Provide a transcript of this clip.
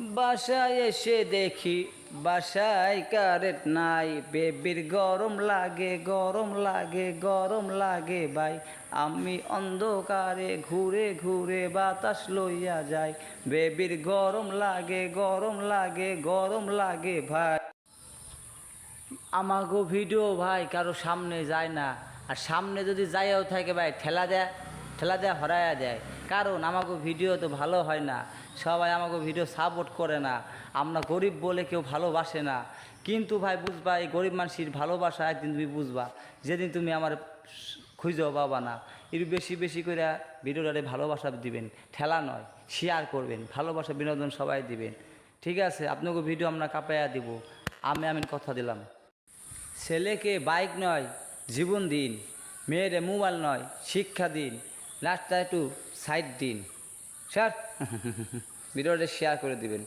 বাসায় এসে দেখি বাসায় কারেন্ট নাই, বেবির গরম লাগে গরম লাগে গরম লাগে ভাই। আমি অন্ধকারে ঘুরে ঘুরে বাতাস লইয়া যাই, বেবির গরম লাগে গরম লাগে গরম লাগে ভাই। আমাগো ভিডিও ভাই কারো সামনে যায় না, আর সামনে যদি যাইও থাকে ভাই ঠেলা দেয়া হরাইয়া দেয়। কারণ আমাগো ভিডিও তো ভালো হয় না, সবাই আমাগো ভিডিও সাপোর্ট করে না। আমরা গরিব বলে কেউ ভালোবাসে না। কিন্তু ভাই বুঝবা, এই গরিব মানুষের ভালোবাসা একদিন তুমি বুঝবা, যেদিন তুমি আমার খুঁজেও পাবা না। এর বেশি বেশি করে ভিডিওটারে ভালোবাসা দিবেন, ঠেলা নয়, শেয়ার করবেন, ভালোবাসা বিনোদন সবাই দিবেন। ঠিক আছে, আপনাকে ভিডিও আমরা কাঁপাইয়া দিব। আমি কথা দিলাম। ছেলেকে বাইক নয় জীবন দিন, মেয়েরে মোবাইল নয় শিক্ষা দিন, রাস্তা একটু সাইড দিন। স্যার ভিডিওটা শেয়ার করে দিবেন।